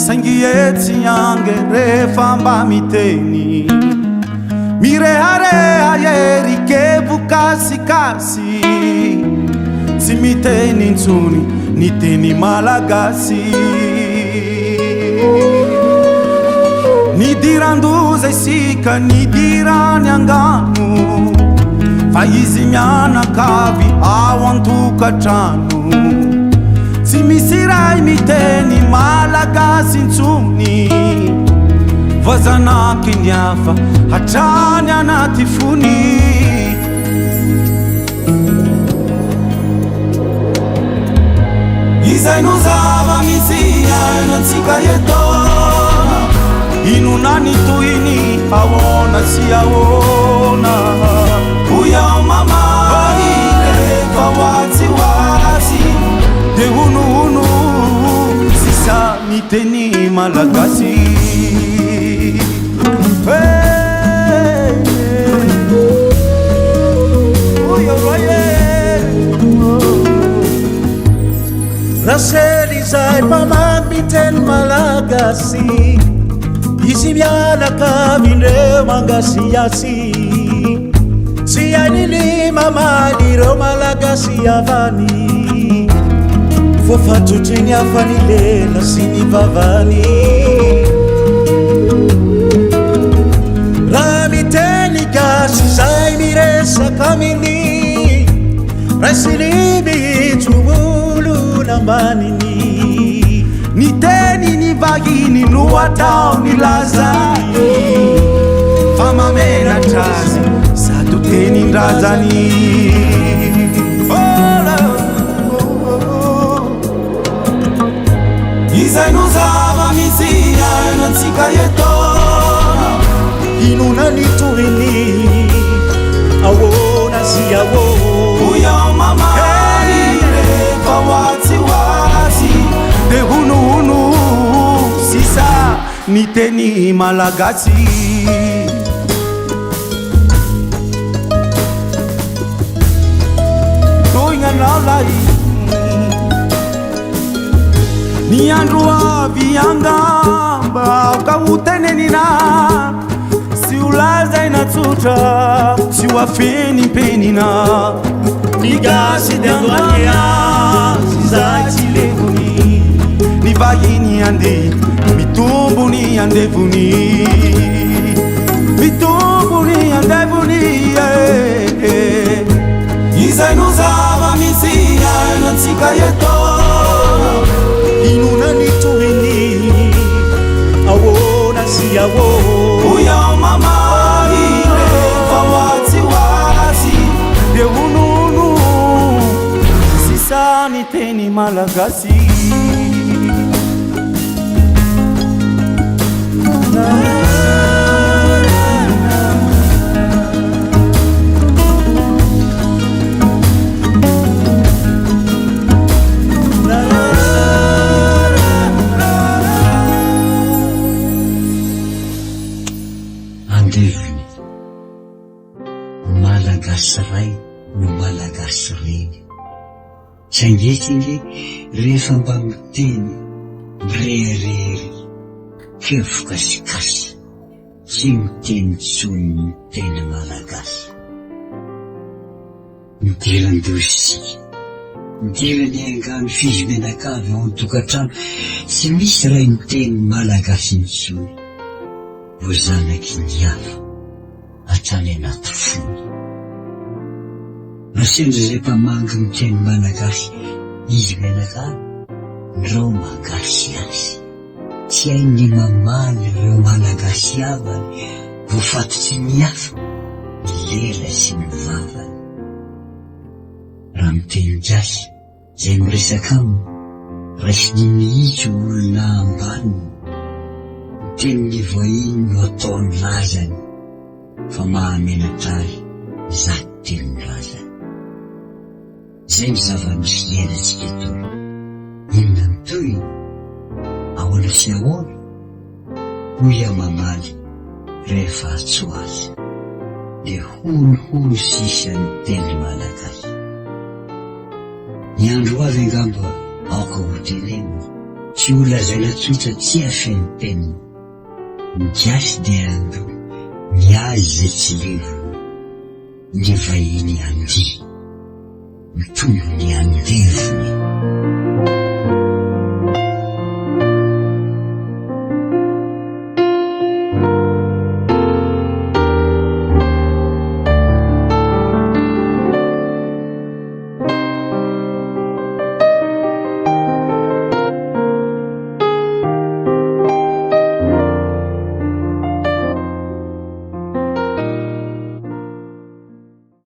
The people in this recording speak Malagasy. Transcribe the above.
Sangietsi yange refamba miteni mirehareha yeri kevu kasi kasi simiteni ntsuni niteni malagasi nidiranduza isika nidirani anganu faizimiana kavi awantuka tranu simisirai miteni malagasi ntsuni vazana kinyafa hatani anatifuni izainuzava misia natsika yetona inunani tuini awona siawona uya mama ireva waziwazi de unu sisa miteni malagasi Raseli zai mama miten malagasi Isimiana kamile mangasi yasi Siyanili mama diro malagasi yavani Fofa tutini afanile na sini vavani Ramiteni gasi zai miresa kamili Rasili tumulu na manini niteni ni vagini nuwatao ni lazani fama mena tazi satuteni ndrazani izainuzava misia natsika yetona inuna nituini awona siyawo uya mama ireva waziwazi de hunu sisa niteni malagasi doinga nalai ni andrua viangamba ukautenenina siulaza inatuta siwafeni penina nigasi dengwanya sizachilevuni ni vagini ande mitumbuni andevuni mitumbuni andevuni izainuzava misia natsika yetona inuna nituini awona siyawo uya mama ireva waziwazi de ununu sisa niteni malagasi andeviny malagasy ray no malagasy reny sangetsinge rehefa mba miteny mirehirery kevokasikasy sy miteny tsony miteny malagasy midiran-dosika midirany angano fizimenakavy ao an-tokantrano tsy misy ray miteny malagasy nitsony vo zanaky niava hatrany anaty fony nasendra zay mpamangy miteny malagasy izy menakavy ndreo magasy azy tsy hainy mamaly ireo malagasy avany vo fatotsy miafa ny lela sy ny vavany raha miteny gasy zay miresaka aminy raisiny mihitsy olona ambaniny miteny ny voahiny no ataony lazany fa mahamenatrary zato teny lazany zay ny zava-misy elatsika toy inona mitoy ahoana sy ahoana hoia mamaly rehefa atso azy de honohono sisany teny malagasy ny andro avy angamba aoka ho teneny Tsy ho lazalatsotsa tsy afeniteny, migasy dia andro, miazy zay tsy levo, ny vahiny andia, mitombo ny andevony.